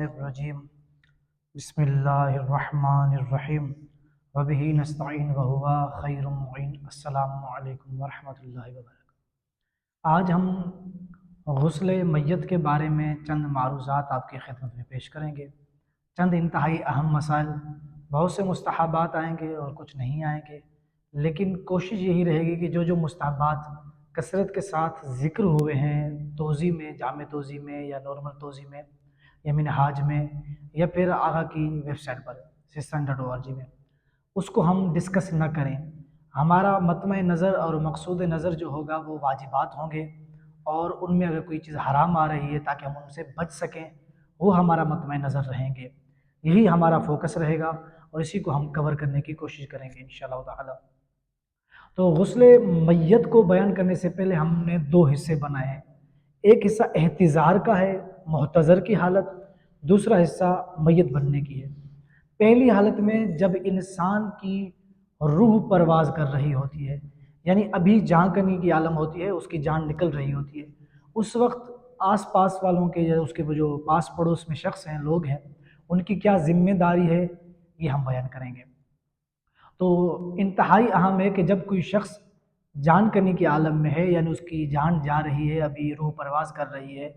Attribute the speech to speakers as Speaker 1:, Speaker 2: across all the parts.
Speaker 1: मिनश्शैतानिर्रजीम बिस्मिल्लाहिर्रहमानिर्रहीम वबिही नस्तईन वहुवा खैरुल मुईन। अस्सलामु अलैकुम वरहमतुल्लाहि वबरकातुहू। आज हम गुस्ल मैयत के बारे में चंद मारूज़ात आपकी खिदमत में पेश करेंगे। चंद इंतहाई अहम मसाइल, बहुत से मुस्तहबात आएंगे और कुछ नहीं आएंगे, लेकिन कोशिश यही रहेगी कि जो जो मुस्तहबात कसरत के साथ ज़िक्र हुए हैं तोज़ी में, जामे तोज़ी में या नॉर्मल तोज़ी में या मिनहाज में या फिर आगा की वेबसाइट पर sistan.org में, उसको हम डिस्कस न करें। हमारा मतमय नज़र और मकसूद नज़र जो होगा वो वाजिबात होंगे, और उनमें अगर कोई चीज़ हराम आ रही है ताकि हम उनसे बच सकें, वो हमारा मतमय नज़र रहेंगे। यही हमारा फोकस रहेगा और इसी को हम कवर करने की कोशिश करेंगे इंशाअल्लाह ताला। तो गुस्ल मैयत को बयान करने से पहले हमने दो हिस्से बनाए हैं। एक हिस्सा एहतिज़ार का है, मुहतज़र की हालत, दूसरा हिस्सा मैयत बनने की है। पहली हालत में जब इंसान की रूह परवाज़ कर रही होती है, यानी अभी जान करने की आलम होती है, उसकी जान निकल रही होती है, उस वक्त आस पास वालों के या उसके जो पास पड़ोस में शख्स हैं, लोग हैं, उनकी क्या ज़िम्मेदारी है, ये हम बयान करेंगे। तो इंतहाई अहम है कि जब कोई शख्स जान करने की आलम में है, यानी उसकी जान जा रही है, अभी रूह परवाज़ कर रही है,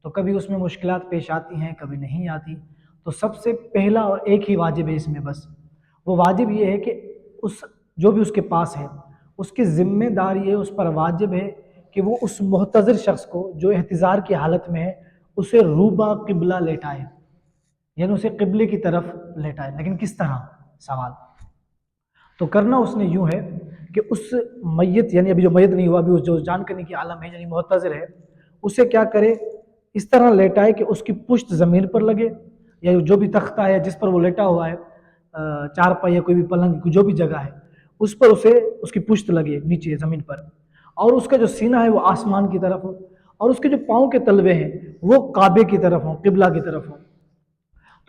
Speaker 1: तो कभी उसमें मुश्किलात पेश आती हैं, कभी नहीं आती। तो सबसे पहला और एक ही वाजिब है इसमें, बस वो वाजिब ये है कि उस जो भी उसके पास है उसकी ज़िम्मेदारी है, उस पर वाजिब है कि वो उस मुहतज़र शख्स को जो एहतिज़ार की हालत में है उसे रूबा क़िबला लेटाए, यानी उसे क़िबले की तरफ लेटाए। लेकिन किस तरह, सवाल तो करना उसने यूँ है कि उस मैयत, यानी अभी जो मैयत नहीं हुआ, अभी उस जो जान करने की आलम है यानी मुहतज़र है, उसे क्या करे, इस तरह लेटाए कि उसकी पुश्त ज़मीन पर लगे, या जो भी तख्ता है जिस पर वो लेटा हुआ है, चारपाई या कोई भी पलंग, जो भी जगह है, उस पर उसे उसकी पुश्त लगे नीचे ज़मीन पर, और उसका जो सीना है वो आसमान की तरफ हो, और उसके जो पाँव के तलवे हैं वो काबे की तरफ हों, क़िबला की तरफ हों।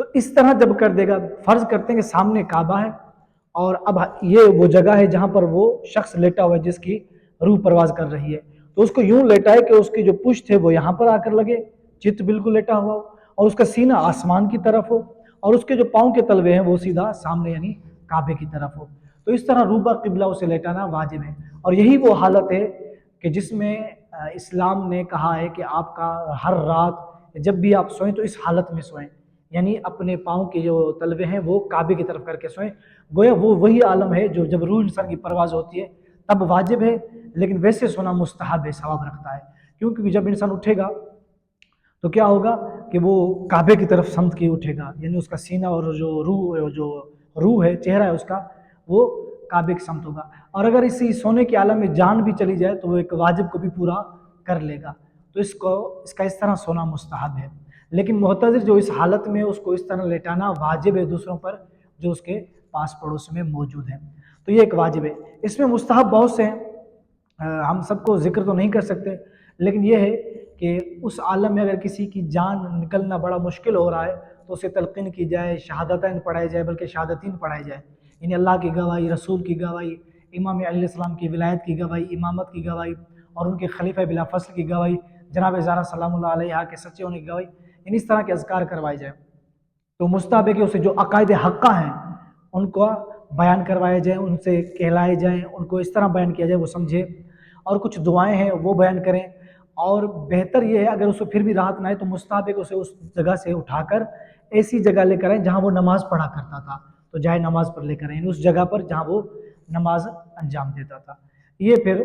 Speaker 1: तो इस तरह जब कर देगा, फ़र्ज़ करते हैं कि सामने काबा है और अब ये वो जगह है जहाँ पर वो शख्स लेटा हुआ है जिसकी रूह परवाज़ कर रही है, तो उसको यूँ लेटाए कि उसकी जो पुश्त है वो यहाँ पर आकर लगे, चित्त बिल्कुल लेटा हुआ हो, और उसका सीना आसमान की तरफ हो, और उसके जो पाँव के तलवे हैं वो सीधा सामने यानी काबे की तरफ हो। तो इस तरह रूबा क़िबला उसे लेटाना वाजिब है। और यही वो हालत है कि जिसमें इस्लाम ने कहा है कि आपका हर रात जब भी आप सोएं तो इस हालत में सोएं, यानी अपने पाँव के जो तलवे हैं वो काबे की तरफ करके सोएं। गोया वो वही आलम है जो जब रूह इंसान की परवाज़ होती है तब वाजिब है, लेकिन वैसे सोना मुस्तहब है, सवाब रखता है। क्योंकि जब इंसान उठेगा तो क्या होगा कि वो काबे की तरफ समत के उठेगा, यानी उसका सीना और जो रूह है, चेहरा है उसका, वो काबे की समत होगा। और अगर इसी सोने के आलम में जान भी चली जाए तो वो एक वाजिब को भी पूरा कर लेगा। तो इसका इस तरह सोना मुस्तहब है। लेकिन मुहतज़िर जो इस हालत में, उसको इस तरह लेटाना वाजिब है दूसरों पर जो उसके पास पड़ोस में मौजूद है। तो ये एक वाजिब है। इसमें मुस्तहब बहुत से हैं, हम सबको जिक्र तो नहीं कर सकते, लेकिन यह है कि उस आलम में अगर किसी की जान निकलना बड़ा मुश्किल हो रहा है तो उसे तलक़ीन की जाए, शहादतैन पढ़ाई जाए, बल्कि शहादतीन पढ़ाई जाए, यानी अल्लाह की गवाही, रसूल की गवाही, इमाम अलैहिस्सलाम की विलायत की गवाही, इमामत की गवाही, और उनके खलीफा बिला फ़स्ल की गवाही, जनाब ज़हरा सलामुल्लाह अलैहा के सच्चे होने की गवाही, यानी इस तरह के अज़कार करवाए जाए। तो मुस्तहब है कि उसे जो अकायद हक़्क़ा हैं उनको बयान करवाए जाएँ, उनसे कहलाए जाएँ, उनको इस तरह बयान किया जाए वो समझे, और कुछ दुआएं हैं वो बयान करें। और बेहतर ये है अगर उसे फिर भी राहत ना आए तो मुस्तहब है कि उसे उस जगह से उठाकर ऐसी जगह लेकर आएँ जहाँ वो नमाज़ पढ़ा करता था, तो जाए नमाज़ पर लेकर आएँ, उस जगह पर जहाँ वो नमाज अंजाम देता था। ये फिर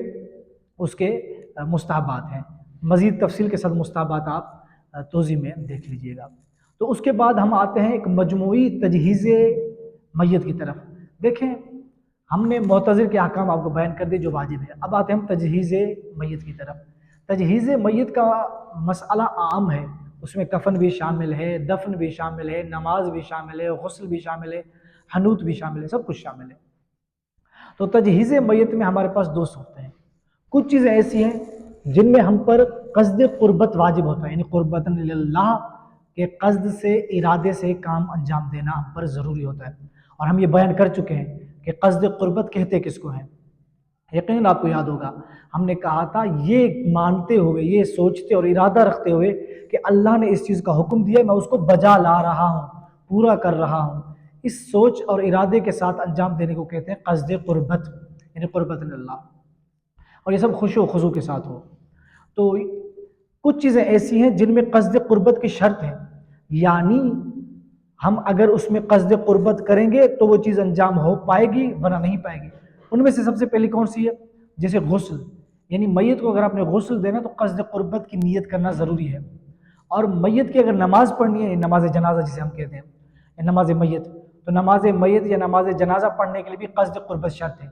Speaker 1: उसके मुस्तहबात हैं। मज़ीद तफसील के साथ मुस्तहबात आप तोज़ी में देख लीजिएगा। तो उसके बाद हम आते हैं एक मजमूई तजहीज़ मैयत की तरफ। देखें, हमने मुअतज़िर के अहकाम आपको बयान कर दिए जो वाजिब है। अब आते हैं हम तजहीज़ मैयत की तरफ। तजहीज़ मैयत का मसला आम है, उसमें कफ़न भी शामिल है, दफन भी शामिल है, नमाज भी शामिल है, गुस्ल भी शामिल है, हनूत भी शामिल है, सब कुछ शामिल है। तो तजहीज़ मैयत में हमारे पास दो सूरतें हैं। कुछ चीज़ें ऐसी हैं जिनमें हम पर क़स्द क़ुर्बत वाजिब होता है, यानी क़ुर्बतन लिल्लाह के क़स्द से, इरादे से काम अंजाम देना हम पर ज़रूरी होता है। और हम ये बयान कर चुके हैं कि क़स्द क़ुर्बत कहते किसको हैं। یقیناً آپ کو یاد ہوگا ہم نے کہا تھا یہ مانتے ہوئے، یہ سوچتے اور ارادہ رکھتے ہوئے کہ اللہ نے اس چیز کا حکم دیا، میں اس کو بجا لا رہا ہوں، پورا کر رہا ہوں، اس سوچ اور ارادے کے ساتھ انجام دینے کو کہتے ہیں قصد قربت، یعنی قربت اللہ، اور یہ سب خشوع و خضوع کے ساتھ ہو۔ تو کچھ چیزیں ایسی ہیں جن میں قصد قربت کی شرط ہے، یعنی ہم اگر اس میں قصد قربت کریں گے تو وہ چیز انجام ہو پائے گی ورنہ نہیں پائے گی۔ ان میں سے سب سے پہلی کون سی ہے؟ جیسے غسل، یعنی میت کو اگر آپ نے غسل دینا تو قصد قربت کی نیت کرنا ضروری ہے، اور میت کی اگر نماز پڑھنی ہے، نماز جنازہ جسے ہم کہتے ہیں، نماز میت، تو نماز میت یا نماز جنازہ پڑھنے کے لیے بھی قصد قربت شرط ہے۔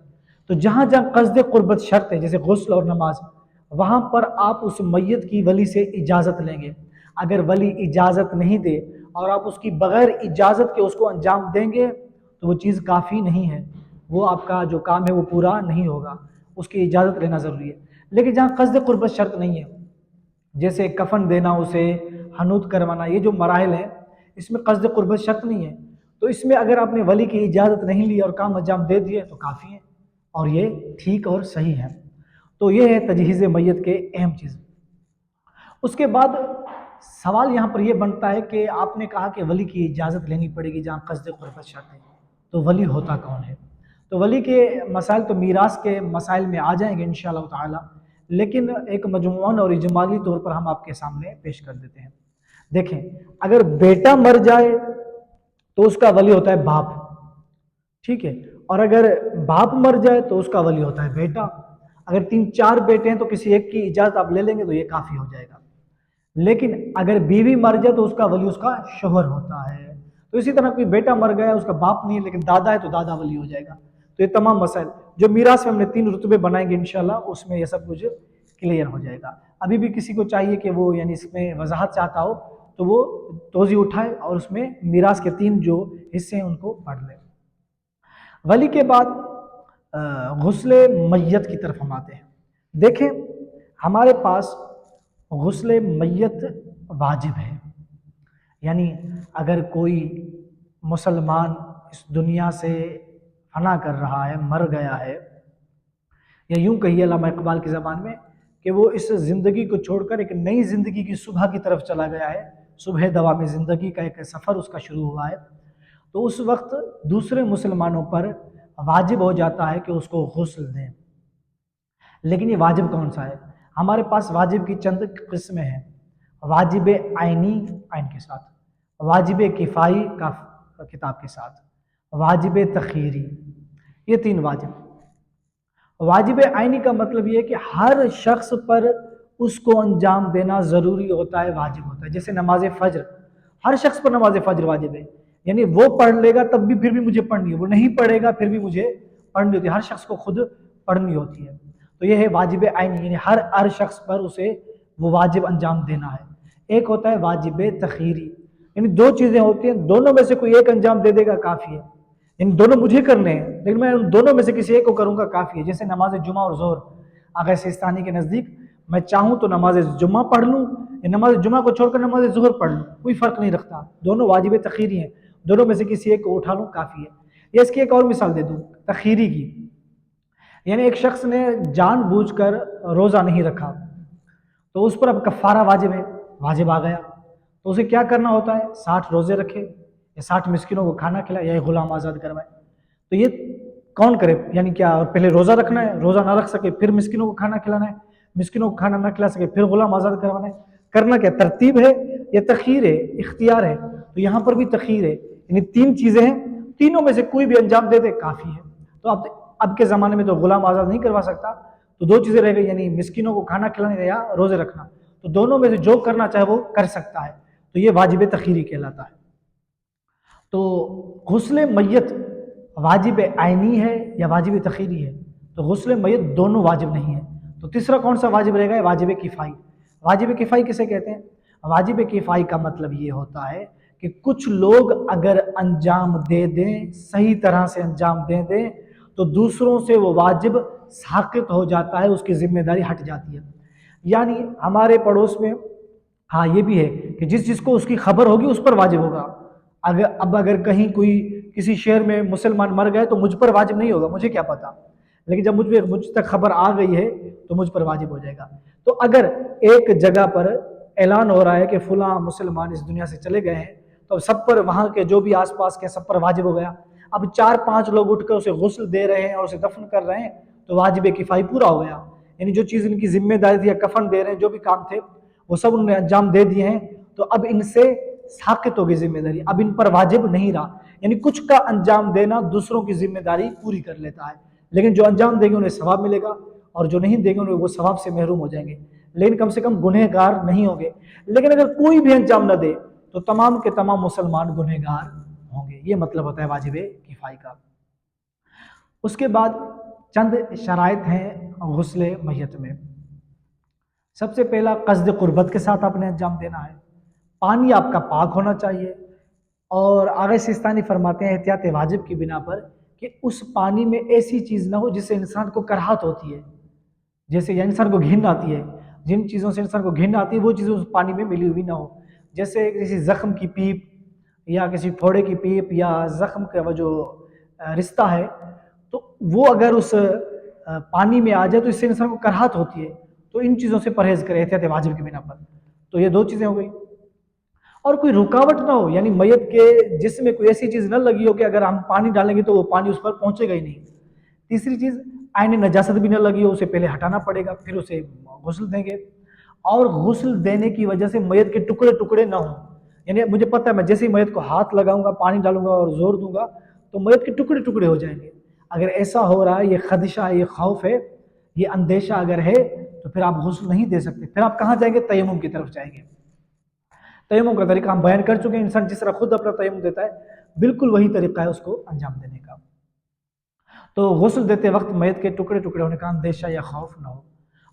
Speaker 1: تو جہاں جہاں قصد قربت شرط ہے جیسے غسل اور نماز، وہاں پر آپ اس میت کی ولی سے اجازت لیں گے۔ اگر ولی اجازت نہیں دے اور آپ اس کی بغیر اجازت کے اس کو انجام دیں گے تو وہ چیز کافی نہیں ہے، وہ آپ کا جو کام ہے وہ پورا نہیں ہوگا، اس کی اجازت لینا ضروری ہے۔ لیکن جہاں قصد قربت شرط نہیں ہے، جیسے کفن دینا، اسے حنوط کروانا، یہ جو مراحل ہیں اس میں قصد قربت شرط نہیں ہے، تو اس میں اگر آپ نے ولی کی اجازت نہیں لی اور کام انجام دے دیے تو کافی ہے، اور یہ ٹھیک اور صحیح ہے۔ تو یہ ہے تجہیز میت کے اہم چیز۔ اس کے بعد سوال یہاں پر یہ بنتا ہے کہ آپ نے کہا کہ ولی کی اجازت لینی پڑے گی جہاں قصد قربت شرط ہے، تو ولی ہوتا کون ہے؟ تو ولی کے مسائل تو میراث کے مسائل میں آ جائیں گے انشاءاللہ تعالی، لیکن ایک مجموعاً اور اجمالی طور پر ہم آپ کے سامنے پیش کر دیتے ہیں۔ دیکھیں، اگر بیٹا مر جائے تو اس کا ولی ہوتا ہے باپ، ٹھیک ہے، اور اگر باپ مر جائے تو اس کا ولی ہوتا ہے بیٹا۔ اگر 3-4 بیٹے ہیں تو کسی ایک کی اجازت آپ لے لیں گے تو یہ کافی ہو جائے گا، لیکن اگر بیوی مر جائے تو اس کا ولی اس کا شوہر ہوتا ہے۔ تو اسی طرح کوئی بیٹا مر گیا، اس کا باپ نہیں ہے لیکن دادا ہے تو دادا ولی ہو جائے گا۔ تو یہ تمام مسائل جو میراث میں ہم نے 3 رتبے بنائیں گے انشاءاللہ، اس میں یہ سب کچھ کلیئر ہو جائے گا۔ ابھی بھی کسی کو چاہیے کہ وہ یعنی اس میں وضاحت چاہتا ہو تو وہ توضیح اٹھائے اور اس میں میراث کے 3 جو حصے ہیں ان کو پڑھ لیں۔ ولی کے بعد غسل میت کی طرف ہم آتے ہیں۔ دیکھیں، ہمارے پاس غسل میت واجب ہے، یعنی اگر کوئی مسلمان اس دنیا سے فنا کر رہا ہے، مر گیا ہے، یا یوں کہیے علامہ اقبال کی زبان میں کہ وہ اس زندگی کو چھوڑ کر ایک نئی زندگی کی صبح کی طرف چلا گیا ہے، صبح دوام زندگی کا ایک سفر اس کا شروع ہوا ہے، تو اس وقت دوسرے مسلمانوں پر واجب ہو جاتا ہے کہ اس کو غسل دیں۔ لیکن یہ واجب کون سا ہے؟ ہمارے پاس واجب کی چند قسمیں ہیں: واجب عینی عین کے ساتھ، واجب کفائی کا کتاب کے ساتھ، واجب تخیری، یہ 3 واجب۔ واجب عینی کا مطلب یہ ہے کہ ہر شخص پر اس کو انجام دینا ضروری ہوتا ہے، واجب ہوتا ہے۔ جیسے نماز فجر، ہر شخص پر نماز فجر واجب ہے، یعنی وہ پڑھ لے گا تب بھی پھر بھی مجھے پڑھنی ہے، وہ نہیں پڑھے گا پھر بھی مجھے پڑھنی ہوتی ہے، ہر شخص کو خود پڑھنی ہوتی ہے۔ تو یہ ہے واجب عینی، یعنی ہر شخص پر اسے وہ واجب انجام دینا ہے۔ ایک ہوتا ہے واجب تخیری، یعنی 2 چیزیں ہوتی ہیں، دونوں میں سے کوئی ایک انجام دے دے گا کافی ہے، یعنی دونوں مجھے کرنے ہیں لیکن میں ان دونوں میں سے کسی ایک کو کروں گا کافی ہے۔ جیسے نماز جمعہ اور ظہر، آغا سیستانی کے نزدیک میں چاہوں تو نماز جمعہ پڑھ لوں یا نماز جمعہ کو چھوڑ کر نماز ظہر پڑھ لوں، کوئی فرق نہیں رکھتا، دونوں واجب تخیری ہیں، دونوں میں سے کسی ایک کو اٹھا لوں کافی ہے۔ یا اس کی ایک اور مثال دے دوں تخیری کی، یعنی ایک شخص نے جان بوجھ کر روزہ نہیں رکھا تو اس پر اب کفارہ واجب ہے، واجب آ گیا، تو اسے کیا کرنا ہوتا ہے؟ 60 روزے رکھے یا 60 مسکینوں کو کھانا کھلائے یا ایک غلام آزاد کروائے۔ تو یہ کون کرے؟ یعنی کیا پہلے روزہ رکھنا ہے، روزہ نہ رکھ سکے پھر مسکینوں کو کھانا کھلانا ہے، مسکینوں کو کھانا نہ کھلا سکے پھر غلام آزاد کروانا ہے؟ کرنا کیا؟ ترتیب ہے یا تخیر ہے، اختیار ہے؟ تو یہاں پر بھی تخیر ہے، یعنی 3 چیزیں ہیں، تینوں میں سے کوئی بھی انجام دے دے کافی ہے۔ تو اب کے زمانے میں تو غلام آزاد نہیں کروا سکتا، تو 2 چیزیں رہ گئی، یعنی مسکینوں کو کھانا کھلانا یا روزے رکھنا، تو دونوں میں سے جو کرنا چاہے وہ کر سکتا ہے، تو یہ واجب تخیری کہلاتا ہے۔ تو غسل میت واجب عینی ہے یا واجب تخیری ہے؟ تو غسل میت دونوں واجب نہیں ہے، تو تیسرا کون سا واجب رہے گا؟ واجب کفائی۔ واجب کفائی کسے کہتے ہیں؟ واجب کفائی کا مطلب یہ ہوتا ہے کہ کچھ لوگ اگر انجام دے دیں، صحیح طرح سے انجام دے دیں، تو دوسروں سے وہ واجب ساقط ہو جاتا ہے، اس کی ذمہ داری ہٹ جاتی ہے۔ یعنی ہمارے پڑوس میں ہاں یہ بھی ہے کہ جس کو اس کی خبر ہوگی اس پر واجب ہوگا۔ اگر کہیں کوئی کسی شہر میں مسلمان مر گئے تو مجھ پر واجب نہیں ہوگا، مجھے کیا پتا، لیکن جب مجھ تک خبر آ گئی ہے تو مجھ پر واجب ہو جائے گا۔ تو اگر ایک جگہ پر اعلان ہو رہا ہے کہ فلاں مسلمان اس دنیا سے چلے گئے ہیں، تو سب پر، وہاں کے جو بھی آس پاس کے سب پر واجب ہو گیا۔ اب 4-5 لوگ اٹھ کر اسے غسل دے رہے ہیں اور اسے دفن کر رہے ہیں تو واجب کفائی پورا ہو گیا، یعنی جو چیز ان کی ذمہ داری تھی، یا کفن دے رہے ہیں، جو بھی کام تھے وہ سب انہوں نے انجام دے دیے ہیں، تو اب ان سے ساقط ہوگی ذمہ داری، اب ان پر واجب نہیں رہا۔ یعنی کچھ کا انجام دینا دوسروں کی ذمہ داری پوری کر لیتا ہے، لیکن جو انجام دیں گے انہیں ثواب ملے گا، اور جو نہیں دیں گے انہیں وہ ثواب سے محروم ہو جائیں گے، لیکن کم سے کم گنہگار نہیں ہوں گے۔ لیکن اگر کوئی بھی انجام نہ دے تو تمام کے تمام مسلمان گنہگار ہوں گے، یہ مطلب ہوتا ہے واجب کفائی کا۔ اس کے بعد چند شرائط ہیں غسل میت میں۔ سب سے پہلا قصد قربت کے ساتھ آپ نے انجام دینا ہے، پانی آپ کا پاک ہونا چاہیے، اور آغا سستانی فرماتے ہیں احتیاط واجب کی بنا پر کہ اس پانی میں ایسی چیز نہ ہو جس سے انسان کو کراہت ہوتی ہے، جیسے یا انسان کو گھن آتی ہے، جن چیزوں سے انسان کو گھن آتی ہے وہ چیزیں اس پانی میں ملی ہوئی نہ ہو، جیسے کسی زخم کی پیپ یا کسی پھوڑے کی پیپ یا زخم کا وہ جو رشتہ ہے، تو وہ اگر اس پانی میں آ جائے تو اس سے انسان کو کراہت ہوتی ہے، تو ان چیزوں سے پرہیز کرے احتیاط واجب کی بنا پر۔ تو یہ 2 چیزیں ہو گئی، اور کوئی رکاوٹ نہ ہو، یعنی میت کے جسم میں کوئی ایسی چیز نہ لگی ہو کہ اگر ہم پانی ڈالیں گے تو وہ پانی اس پر پہنچے گا ہی نہیں۔ تیسری چیز، عین نجاست بھی نہ لگی ہو، اسے پہلے ہٹانا پڑے گا، پھر اسے غسل دیں گے، اور غسل دینے کی وجہ سے میت کے ٹکڑے ٹکڑے نہ ہوں، یعنی مجھے پتہ ہے میں جیسے ہی میت کو ہاتھ لگاؤں گا، پانی ڈالوں گا اور زور دوں گا تو میت کے ٹکڑے ٹکڑے ہو جائیں گے۔ اگر ایسا ہو رہا ہے، یہ خدشہ ہے، یہ خوف ہے، یہ اندیشہ اگر ہے تو پھر آپ غسل نہیں دے سکتے۔ پھر آپ کہاں جائیں گے؟ تیمم کی طرف جائیں گے۔ تیمم کا طریقہ ہم بیان کر چکے ہیں، انسان جس طرح خود اپنا تیمم دیتا ہے بالکل وہی طریقہ ہے اس کو انجام دینے کا۔ تو غسل دیتے وقت میت کے ٹکڑے ٹکڑے ہونے کا اندیشہ یا خوف نہ ہو،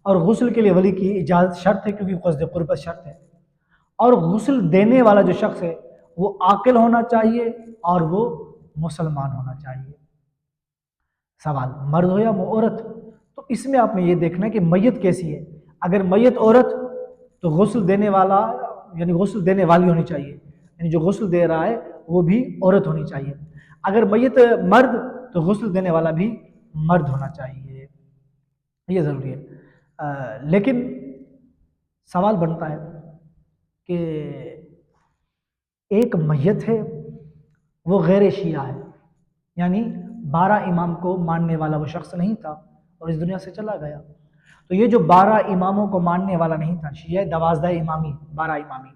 Speaker 1: اور غسل کے لیے ولی کی اجازت شرط ہے، کیونکہ قصد قربت شرط ہے، اور غسل دینے والا جو شخص ہے وہ عاقل ہونا چاہیے اور وہ مسلمان ہونا چاہیے۔ سوال، مرد ہو یا عورت؟ تو اس میں آپ نے یہ دیکھنا ہے کہ میت کیسی ہے۔ اگر میت عورت تو غسل دینے والا یعنی غسل دینے والی ہونی چاہیے، یعنی جو غسل دے رہا ہے وہ بھی عورت ہونی چاہیے۔ اگر میت مرد تو غسل دینے والا بھی مرد ہونا چاہیے، یہ ضروری ہے۔ لیکن سوال بنتا ہے کہ ایک میت ہے وہ غیر شیعہ ہے، یعنی 12 امام کو ماننے والا وہ شخص نہیں تھا اور اس دنیا سے چلا گیا، تو یہ جو 12 اماموں کو ماننے والا نہیں تھا، شیعہ 12 امامی 12 امامی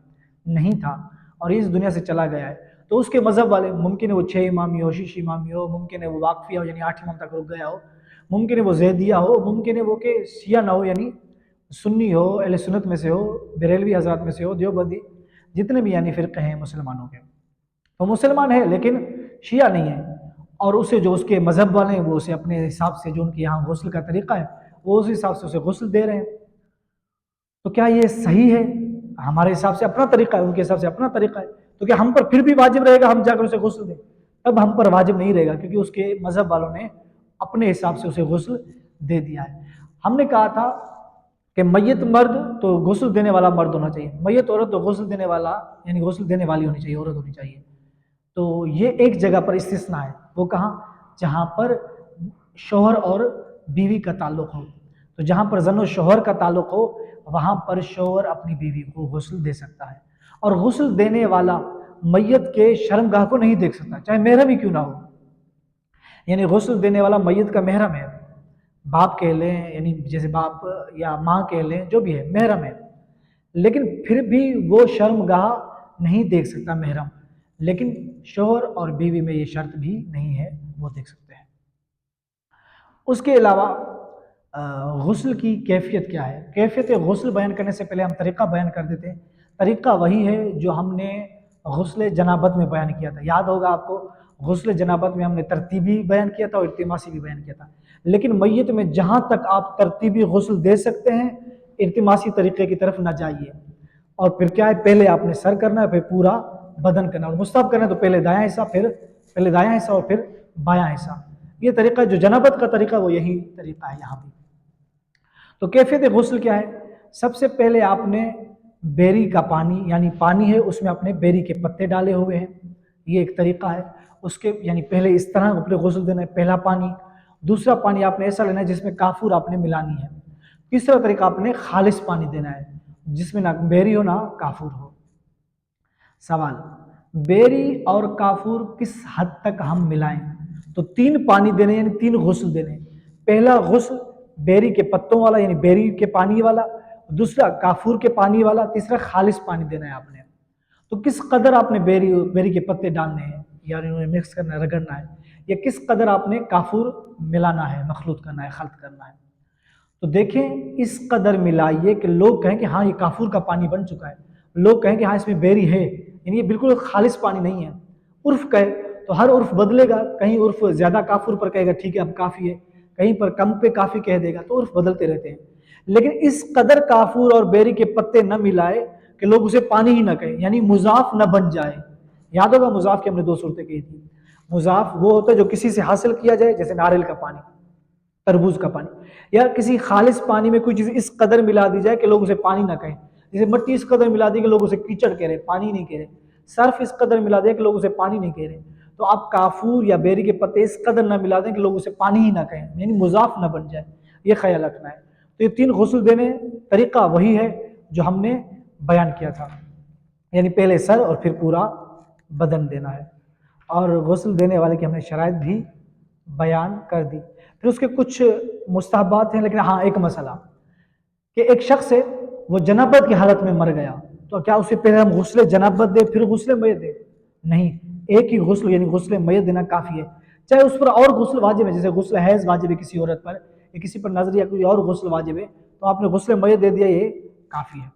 Speaker 1: نہیں تھا اور اس دنیا سے چلا گیا ہے، تو اس کے مذہب والے، ممکن ہے وہ 6 امامی ہو، 6 امامی ہو، ممکن ہے وہ واقفیہ ہو یعنی 8 امام تک رک گیا ہو، ممکن ہے وہ زیدیہ ہو، ممکن ہے وہ کہ شیعہ نہ ہو یعنی سنی ہو، اہل سنت میں سے ہو، بریلوی حضرات میں سے ہو، دیوبندی، جتنے بھی یعنی فرقے ہیں مسلمانوں کے، تو مسلمان ہے لیکن شیعہ نہیں ہے، اور اسے جو اس کے مذہب والے ہیں وہ اسے اپنے حساب سے جو ان کے یہاں غسل کا طریقہ ہے وہ اس حساب سے اسے غسل دے رہے ہیں، تو کیا یہ صحیح ہے؟ ہمارے حساب سے اپنا طریقہ ہے، ان کے حساب سے اپنا طریقہ ہے، تو کیا ہم پر پھر بھی واجب رہے گا ہم جا کر اسے غسل دیں؟ تب ہم پر واجب نہیں رہے گا، کیونکہ اس کے مذہب والوں نے اپنے حساب سے اسے غسل دے دیا ہے۔ ہم نے کہا تھا کہ میت مرد تو غسل دینے والا مرد ہونا چاہیے، میت عورت تو غسل دینے والا یعنی غسل دینے والی ہونی چاہیے، عورت ہونی چاہیے۔ تو یہ ایک جگہ پر استثناء ہے، وہ کہاں؟ جہاں پر شوہر اور بیوی کا تعلق ہو، تو جہاں پر زن و شوہر کا تعلق ہو وہاں پر شوہر اپنی بیوی کو غسل دے سکتا ہے، اور غسل دینے والا میت کے شرمگاہ کو نہیں دیکھ سکتا، چاہے محرم ہی کیوں نہ ہو، یعنی غسل دینے والا میت کا محرم ہے، باپ کہہ لیں یعنی جیسے باپ یا ماں کہہ لیں، جو بھی ہے محرم ہے، لیکن پھر بھی وہ شرمگاہ نہیں دیکھ سکتا محرم، لیکن شوہر اور بیوی میں یہ شرط بھی نہیں ہے، وہ دیکھ سکتے ہیں۔ اس کے علاوہ غسل کی کیفیت کیا ہے؟ کیفیت غسل بیان کرنے سے پہلے ہم طریقہ بیان کر دیتے ہیں۔ طریقہ وہی ہے جو ہم نے غسل جنابت میں بیان کیا تھا، یاد ہوگا آپ کو، غسل جنابت میں ہم نے ترتیبی بیان کیا تھا اور التماسی بھی بیان کیا تھا، لیکن میت میں جہاں تک آپ ترتیبی غسل دے سکتے ہیں التماسی طریقے کی طرف نہ جائیے، اور پھر کیا ہے، پہلے آپ نے سر کرنا ہے، پھر پورا بدن کرنا، اور مستحب کرنا ہے تو پہلے دایاں حصہ، پہلے دایاں حصہ اور پھر بایاں حصہ، یہ طریقہ جو جنابت کا طریقہ وہ یہی طریقہ ہے یہاں بھی۔ تو کیفیت غسل کیا ہے؟ سب سے پہلے آپ نے بیری کا پانی، یعنی پانی ہے اس میں آپ نے بیری کے پتے ڈالے ہوئے ہیں، یہ ایک طریقہ ہے، اس کے یعنی پہلے اس طرح اپنے غسل دینا ہے، پہلا پانی، दूसरा पानी आपने ऐसा लेना है जिसमें काफूर आपने मिलानी है। तीसरा तरीका आपने खालिश पानी देना है जिसमें ना बेरी हो ना काफूर हो। सवाल, बेरी और काफूर किस हद तक हम मिलाएं? तो 3 पानी देने यानी 3 गुस्ल देने। पहला गुस्ल बेरी के पत्तों वाला यानी बेरी के पानी वाला, दूसरा काफूर के पानी वाला, तीसरा खालिश पानी देना है आपने। तो किस कदर आपने बेरी के पत्ते डालने हैं यानी उन्हें मिक्स करना है, रगड़ना है, या किस कदर आपने काफूर मिलाना है, मखलूत करना है, खल्त करना है। तो देखें इस कदर मिलाइए कि लोग कहें कि हाँ ये काफूर का पानी बन चुका है, लोग कहें कि हाँ इसमें बेरी है, यानी ये बिल्कुल खालिश पानी नहीं है। उर्फ कहे तो हर उर्फ बदलेगा, कहीं उर्फ ज्यादा काफूर पर कहेगा ठीक है अब काफी है, कहीं पर कम पे काफी कह देगा, तो उर्फ बदलते रहते हैं। लेकिन इस कदर काफूर और बेरी के पत्ते न मिलाए कि लोग उसे पानी ही न कहें, यानी मुजाफ न बन जाए। याद होगा मुजाफ की हमने 2 सूरतें कही थी। मुजाफ वो होता है जो किसी से हासिल किया जाए, जैसे नारियल का पानी, तरबूज का पानी, या किसी खालिश पानी में कोई चीज इस कदर मिला दी जाए कि लोग उसे पानी ना कहें। जैसे मिट्टी इस कदर मिला दी कि लोग उसे कीचड़ कह रहे, पानी नहीं कह रहे। सर्फ इस कदर मिला दिया कि लोग उसे पानी नहीं कह रहे। तो आप काफूर या बेरी के पत्ते इस कदर ना मिला दें कि लोग उसे पानी ही ना कहें, यानी मुजाफ ना बन जाए, ये ख्याल रखना है। तो ये 3 गुस्ल देने तरीका वही है जो हमने बयान किया था, यानी पहले सर और फिर पूरा बदन देना है। और गुस्ल देने वाले की हमने शराइत भी बयान कर दी। फिर उसके कुछ मुस्तहबात हैं, लेकिन हाँ एक मसला कि एक शख्स है वो जनाबत की हालत में मर गया, तो क्या उसे पहले हम गुस्ले जनाबत दे फिर गुस्ले मयत दे? नहीं, एक ही गुस्ल यानी गुस्ले मयत देना काफ़ी है। चाहे उस पर और गुस्ल वाजिब है, जैसे गुस्ल हैज़ वाजिब है किसी औरत पर, या किसी पर नजर या कोई और गुस्ल वाजिब है, तो आपने गुस्ले मयत दे दिया, ये काफ़ी है।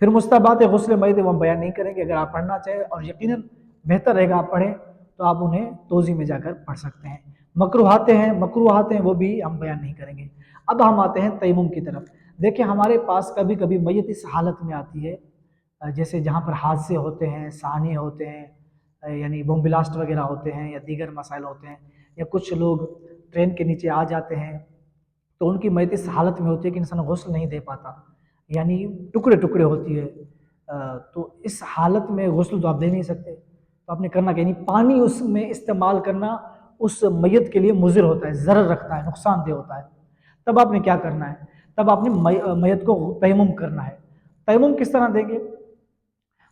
Speaker 1: फिर मुस्तहबात गुस्ल मयत वो हम बयान नहीं करेंगे। अगर आप पढ़ना चाहें और यकीनन बेहतर रहेगा आप पढ़ें, तो आप उन्हें तोज़ी में जाकर पढ़ सकते हैं। मकरूहाते हैं वो भी हम बयान नहीं करेंगे। अब हम आते हैं तयम्मुम की तरफ। देखिए हमारे पास कभी कभी मैयत इस हालत में आती है, जैसे जहाँ पर हादसे होते हैं, साने होते हैं, यानी बम ब्लास्ट वगैरह होते हैं, या दीगर मसाइल होते हैं, या कुछ लोग ट्रेन के नीचे आ जाते हैं, तो उनकी मैयत इस हालत में होती है कि इंसान गुस्ल नहीं दे पाता, यानी टुकड़े टुकड़े होती है। तो इस हालत में गुस्ल तो आप दे नहीं सकते, तो आपने करना क्या, यानी पानी उसमें इस्तेमाल करना उस मैयत के लिए मुज़िर होता है, ज़रर रखता है, नुकसानदेह होता है। तब आपने क्या करना है, तब आपने मैयत को तयम्मुम करना है। तयम्मुम किस तरह देंगे?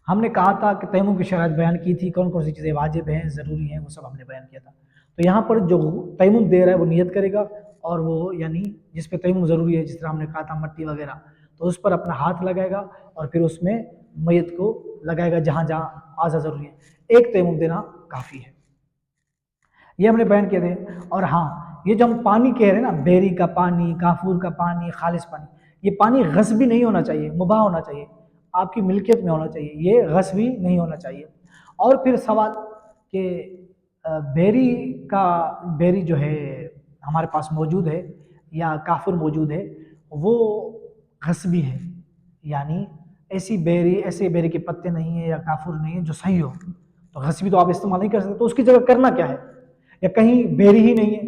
Speaker 1: हमने कहा था कि तयम्मुम की शराइत बयान की थी, कौन कौन सी चीज़ें वाजिब हैं, ज़रूरी हैं, वो सब हमने बयान किया था। तो यहाँ पर जो तयम्मुम दे रहा है वो नियत करेगा, और वो यानी जिस पे तयम्मुम ज़रूरी है, जिस तरह हमने कहा था मट्टी वगैरह, तो उस पर अपना हाथ लगाएगा और फिर उसमें मैयत को लगाएगा जहाँ जहाँ आज़ा ज़रूरी है। एक तयम्मुम देना काफ़ी है, ये हमने बयान किए थे। और हाँ, ये जो हम पानी कह रहे हैं ना, बेरी का पानी, काफूर का पानी, खालिश पानी, ये पानी गस्बी नहीं होना चाहिए, मुबाह होना चाहिए, आपकी मिल्कियत में होना चाहिए, ये गस्बी नहीं होना चाहिए। और फिर सवाल कि बेरी जो है हमारे पास मौजूद है या काफूर मौजूद है, वो गस्बी है, यानी ऐसे बेरी के पत्ते नहीं है या काफूर नहीं है जो सही हो, तो गस्बी तो आप इस्तेमाल नहीं कर सकते। तो उसकी जगह करना क्या है, या कहीं बेरी ही नहीं है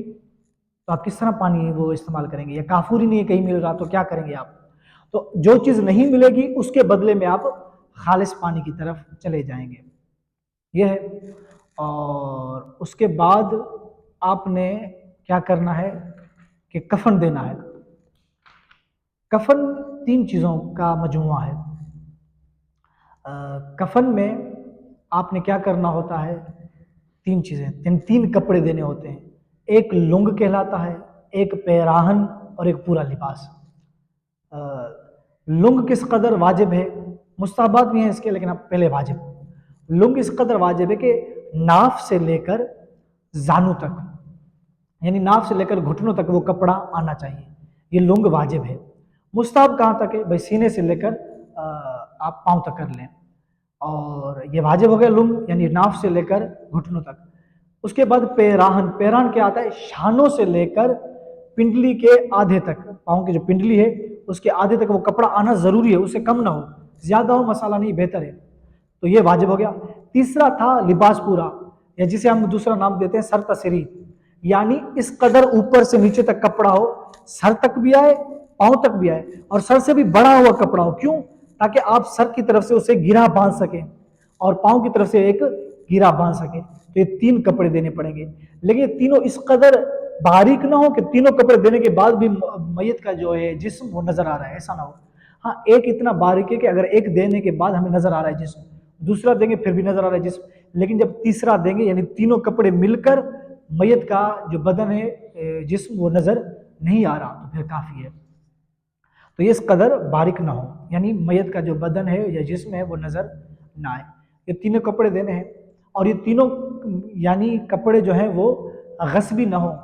Speaker 1: तो आप किस तरह पानी वो इस्तेमाल करेंगे, या काफूर ही नहीं है कहीं मिल रहा तो क्या करेंगे आप? तो जो चीज़ नहीं मिलेगी उसके बदले में आप खालिश पानी की तरफ चले जाएंगे, यह है। और उसके बाद आपने क्या करना है कि कफन देना है। कफन 3 चीज़ों का मजमुआ है। कफन में आपने क्या करना होता है, 3 चीज़ें, 3 कपड़े देने होते हैं। एक लुंग कहलाता है, एक पैराहन और एक पूरा लिबास। लुंग किस कदर वाजिब है, मुस्तहबात भी हैं इसके, लेकिन अब पहले वाजिब। लुंग इस कदर वाजिब है कि नाफ से लेकर जानू तक, यानी नाफ से लेकर घुटनों तक वो कपड़ा आना चाहिए, ये लुंग वाजिब है। मुस्तहब कहाँ तक है भाई, सीने से लेकर आप पाँव तक कर लें, और ये वाजिब हो गया लुंग, यानी नाफ से लेकर घुटनों तक। उसके बाद पैराहन क्या आता है, शानों से लेकर पिंडली के आधे तक, पाँव की जो पिंडली है उसके आधे तक वो कपड़ा आना जरूरी है, उससे कम ना हो, ज्यादा हो मसाला नहीं, बेहतर है, तो ये वाजिब हो गया। तीसरा था लिबास पूरा, या जिसे हम दूसरा नाम देते हैं सर तसरी, यानी इस कदर ऊपर से नीचे तक कपड़ा हो, सर तक भी आए, पाँव तक भी आए, और सर से भी बड़ा हुआ कपड़ा हो। क्यों? ताकि आप सर की तरफ से उसे गिरा बांध सकें और पाँव की तरफ से एक गिरा बांध सकें। तो ये 3 कपड़े देने पड़ेंगे, लेकिन ये तीनों इस कदर बारीक ना हो कि तीनों कपड़े देने के बाद भी मैयत का जो है जिस्म वो नजर आ रहा है, ऐसा ना हो। हाँ, एक इतना बारीक है कि अगर एक देने के बाद हमें नजर आ रहा है जिस्म, दूसरा देंगे फिर भी नजर आ रहा है जिस्म, लेकिन जब तीसरा देंगे यानी तीनों कपड़े मिलकर मैयत का जो बदन है जिस्म वो नजर नहीं आ रहा तो फिर काफी है। तो ये इस कदर बारीक ना हो, यानी मैयत का जो बदन है या जिस्म है वो नजर ना आए। ये तीनों कपड़े देने हैं, और ये तीनों यानी कपड़े जो हैं वो गस्बी ना हो,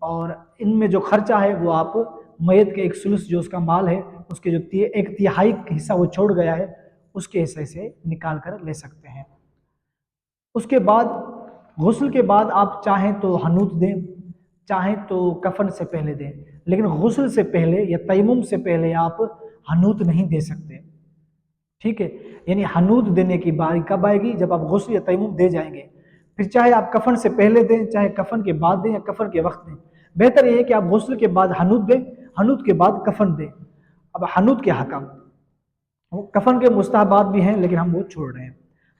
Speaker 1: और इनमें जो खर्चा है वो आप मैयत के एक सुलुस जो उसका माल है उसके जो एक तिहाई हिस्सा वो छोड़ गया है उसके हिस्से से निकाल कर ले सकते हैं। उसके बाद गुस्ल के बाद आप चाहें तो हनूत दें, चाहें तो कफन से पहले दें, लेकिन गुस्ल से पहले या तयम्मुम से पहले आप हनूत नहीं दे सकते। ठीक है, यानी हनूत देने की बारी कब आएगी? जब आप गुस्ल या तयम्मुम दे जाएंगे। फिर चाहे आप कफन से पहले दें, चाहे कफन के बाद दें या कफन के वक्त दें, बेहतर यह है कि आप गुस्ल के बाद हनूत दें, हनूत के बाद कफन दें। अब हनूत के हकम, कफन के मुस्तहबात भी हैं लेकिन हम वो छोड़ रहे हैं,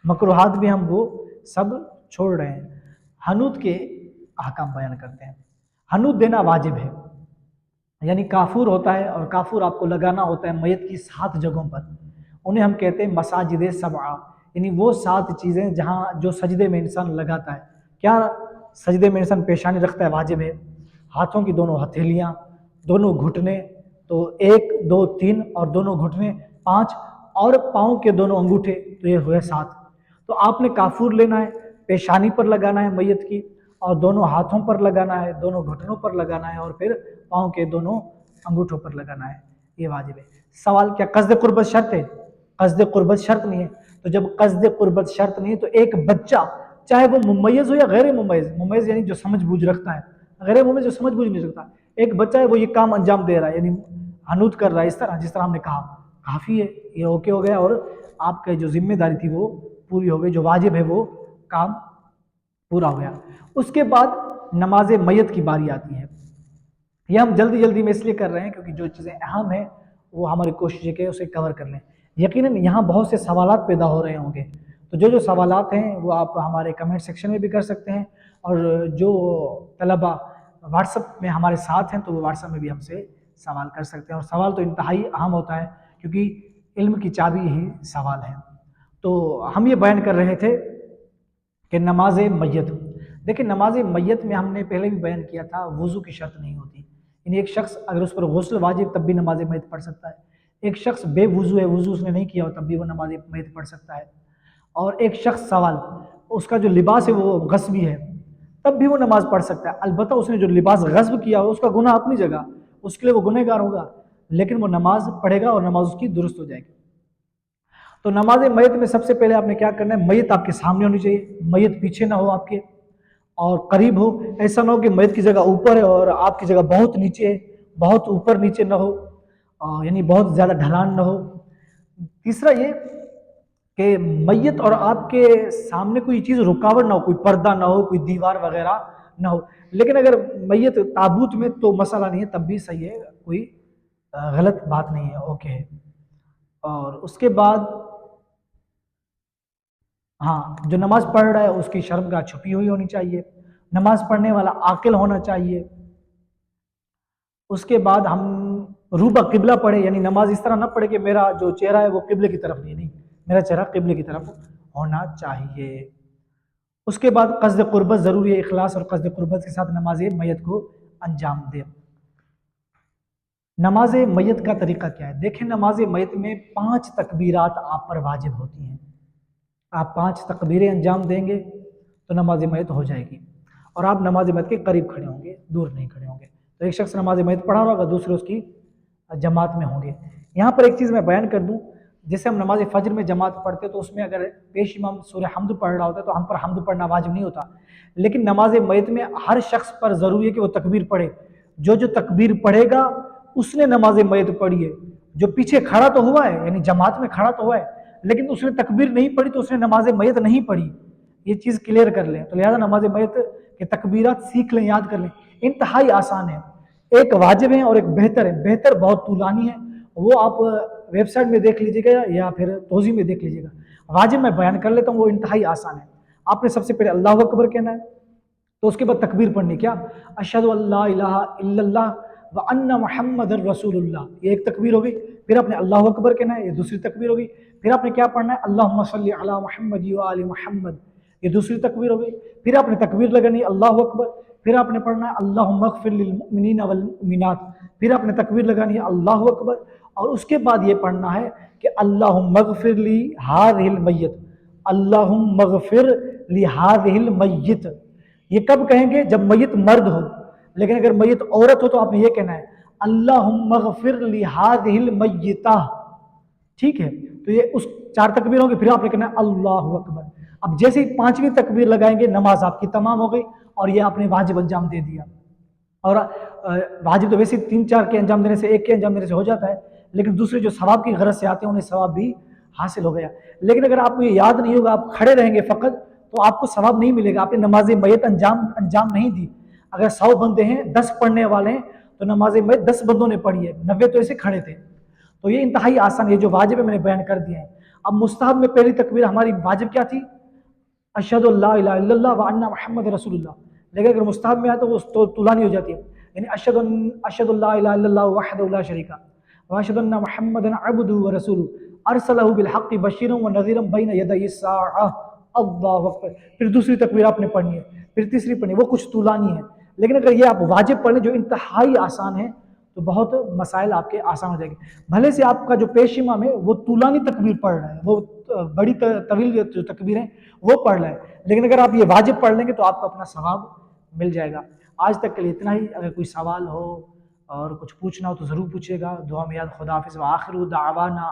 Speaker 1: मकरूहात भी हम वो सब छोड़ रहे हैं। हनूत के अहकाम बयान करते हैं। हनूत देना वाजिब है, यानी काफूर होता है, और काफूर आपको लगाना होता है मैयत की 7 जगहों पर। उन्हें हम कहते हैं मसाजिद सबआ, यानी वो 7 चीज़ें जहाँ जो सजदे में इंसान लगाता है। क्या सजदे में इंसान पेशानी रखता है? वाजिब है। हाथों की दोनों हथेलियाँ, दोनों घुटने, तो 1 2 3 और दोनों घुटने 5, और पाँव के दोनों अंगूठे, तो ये हुए 7। तो आपने काफूर लेना है, पेशानी पर लगाना है मैयत की, और दोनों हाथों पर लगाना है, दोनों घुटनों पर लगाना है, और फिर पाँव के दोनों अंगूठों पर लगाना है। ये वाजिब है। सवाल, क्या क़स्द क़ुर्बत शर्त है? क़स्द क़ुर्बत शर्त नहीं है। तो जब क़स्द क़ुर्बत शर्त नहीं है तो एक बच्चा, चाहे वो मुमय्यज़ हो या गैर मुमय्यज़, मुमय्यज़ यानी जो समझ बूझ रखता है, गैर मुमय्यज़ जो समझ बूझ नहीं रखता, एक बच्चा है वो ये काम अंजाम दे रहा है, यानी हनूत कर रहा है इस तरह जिस तरह हमने कहा, काफ़ी है, ये ओके हो गया, और आपकी जो जिम्मेदारी थी वो पूरी हो गई, जो वाजिब है वो काम पूरा हो गया। उसके बाद नमाज मैयत की बारी आती है। ये हम जल्दी जल्दी में इसलिए कर रहे हैं क्योंकि जो चीज़ें अहम हैं वो हमारी कोशिश है कि उसे कवर कर लें। यकीनन यहाँ बहुत से सवालात पैदा हो रहे होंगे, तो जो जो सवालात हैं वो आप हमारे कमेंट सेक्शन में भी कर सकते हैं, और जो तलबा व्हाट्सएप में हमारे साथ हैं तो वो व्हाट्सएप में भी हमसे सवाल कर सकते हैं, और सवाल तो इंतहाई अहम होता है क्योंकि इल्म की चाबी यही सवाल है। तो हम ये बयान कर रहे थे कि नमाज मैयत, देखिए नमाज मैयत में हमने पहले भी बयान किया था वज़ू की शर्त नहीं होती, यानी एक शख्स अगर उस पर गुस्ल वाजिब तब भी नमाज मैयत पढ़ सकता है, एक शख्स बेवुज़ू है, वज़ू उसने नहीं किया हो तब भी वो नमाज मैयत पढ़ सकता है, और एक शख्स सवाल उसका जो लिबास है वो गस्बी है तब भी वो नमाज पढ़ सकता है। अलबत्ता उसने जो लिबास गस्ब किया हो उसका गुनाह अपनी जगह, उसके लिए वो गुनहगार होगा, लेकिन वो नमाज पढ़ेगा और नमाज उसकी दुरुस्त हो जाएगी। तो नमाज मैयत में सबसे पहले आपने क्या करना है, मैयत आपके सामने होनी चाहिए, मैयत पीछे ना हो आपके और करीब हो, ऐसा ना हो कि मैयत की जगह ऊपर है और आपकी जगह बहुत नीचे है, बहुत ऊपर नीचे ना हो, यानी बहुत ज़्यादा ढलान ना हो। तीसरा ये कि मैयत और आपके सामने कोई चीज़ रुकावट ना हो, कोई पर्दा ना हो, कोई दीवार वगैरह ना हो। लेकिन अगर मैयत ताबूत में तो मसला नहीं है, तब भी सही है, कोई गलत बात नहीं है, ओके है। और उसके बाद हाँ, जो नमाज पढ़ रहा है उसकी शर्मगाह छुपी हुई होनी चाहिए, नमाज पढ़ने वाला आकिल होना चाहिए। उसके बाद हम रूबा किबला पढ़े, यानी नमाज इस तरह ना पढ़े कि मेरा जो चेहरा है वो किबले की तरफ नहीं, मेरा चेहरा किबले की तरफ होना चाहिए। उसके बाद क़स्द क़ुर्बत ज़रूरी है, इखलास और क़स्द क़ुर्बत के साथ नमाज मैयत को अंजाम दे। नमाज मैयत का तरीका क्या है? देखें, नमाज मैयत में 5 तकबीरात आप पर वाजिब होती हैं। आप 5 तकबीरें अंजाम देंगे तो नमाज मैयत हो जाएगी, और आप नमाज मैयत के करीब खड़े होंगे, दूर नहीं खड़े होंगे। तो एक शख्स नमाज मैयत पढ़ा रहा होगा, दूसरे उसकी जमात में होंगे। यहाँ पर एक चीज़ मैं बयान कर दूँ, जैसे हम नमाज फजर में जमात पढ़ते हैं तो उसमें अगर पेश इमाम सूरह हमद पढ़ रहा होता है तो हम पर हमद पढ़ना वाजिब नहीं होता, लेकिन नमाज मैयत में हर शख्स पर ज़रूरी है कि वो तकबीर पढ़े। जो जो तकबीर पढ़ेगा उसने नमाज मैयत पढ़ी है। जो पीछे खड़ा तो हुआ है, यानी जमात में खड़ा तो हुआ है, लेकिन उसने तकबीर नहीं पढ़ी तो उसने नमाज मैयत नहीं पढ़ी। ये चीज़ क्लियर कर लें। तो लिहाजा नमाज मैयत के तकबीरात सीख लें, याद कर लें, इंतहाई आसान है। एक वाजिब है और एक बेहतर है। बेहतर बहुत तूलानी है, वो आप वेबसाइट में देख लीजिएगा या फिर तोज़ी में देख लीजिएगा। वाजिब मैं बयान कर लेता हूँ, वो इंतहाई आसान है। आपने सबसे पहले अल्लाहु अकबर कहना है, تو اس کے بعد تکبیر پڑھنی، کیا اشہدو ان لا الہ الا اللہ وان محمد رسول اللہ، یہ ایک تکبیر ہو گئی۔ پھر آپ نے اللہ اکبر کہنا ہے، یہ دوسری تکبیر ہو گئی۔ پھر آپ نے کیا پڑھنا ہے، اللہم صلی علی محمد وآل محمد، یہ دوسری تکبیر ہو گئی۔ پھر آپ نے تکبیر لگانی ہے اللہ اکبر، پھر آپ نے پڑھنا ہے اللہم اغفر للمؤمنین والمؤمنات، پھر آپ نے تکبیر لگانی ہے اللہ اکبر، اور اس کے بعد یہ پڑھنا ہے کہ اللہم اغفر لی ہذہ المیت، اللہم اغفر لی ہذہ المیت۔ یہ کب کہیں گے؟ جب میت مرد ہو، لیکن اگر میت عورت ہو تو آپ نے یہ کہنا ہے اللہم اغفر لی ہذہ المیتہ، ٹھیک ہے؟ تو یہ اس 4 تکبیروں کے پھر آپ نے کہنا ہے اللہ اکبر۔ اب جیسے ہی 5ویں تکبیر لگائیں گے نماز آپ کی تمام ہو گئی، اور یہ آپ نے واجب انجام دے دیا۔ اور واجب تو ویسے 3-4 کے انجام دینے سے، 1 کے انجام دینے سے ہو جاتا ہے، لیکن دوسرے جو ثواب کی غرض سے آتے ہیں انہیں ثواب بھی حاصل ہو گیا۔ لیکن اگر آپ کو یہ یاد نہیں ہوگا، آپ کھڑے رہیں گے فقط، تو آپ کو ثواب نہیں ملے گا، آپ نے نماز میت انجام نہیں دی۔ اگر 100 بندے ہیں، 10 پڑھنے والے ہیں، تو نماز میت 10 بندوں نے پڑھی ہے، 90 تو ایسے کھڑے تھے۔ تو یہ انتہائی آسان، یہ جو واجب ہے میں نے بیان کر دیا ہے۔ اب مستحب میں پہلی تکبیر ہماری واجب کیا تھی؟ اشہد ان لا الہ الا اللہ وان محمد رسول اللہ، لیکن اگر مستحب میں آئے تو وہ طولانی ہو جاتی ہے، یعنی اشہد ان لا الہ الا اللہ وحدہ لا شریک لہ واشہد ان محمدا عبدہ ورسولہ ارسلہ بالحق بشیرا ونذیرا بین یدی الساعہ، اللہ اکبر۔ پھر دوسری تکبیر آپ نے پڑھنی ہے، پھر تیسری پڑھنی ہے، وہ کچھ طولانی ہے، لیکن اگر یہ آپ واجب پڑھیں جو انتہائی آسان ہے تو بہت مسائل آپ کے آسان ہو جائیں گے۔ بھلے سے آپ کا جو پیش امام ہے وہ طولانی تکبیر پڑھ رہا ہے، وہ بڑی طویل جو تکبیر ہیں وہ پڑھ رہا ہے، لیکن اگر آپ یہ واجب پڑھ لیں گے تو آپ کو اپنا ثواب مل جائے گا۔ آج تک کے لیے اتنا ہی، اگر کوئی سوال ہو اور کچھ پوچھنا ہو تو ضرور پوچھیے گا۔ دعا میں یاد، خدا حافظ، وآخر دعوانا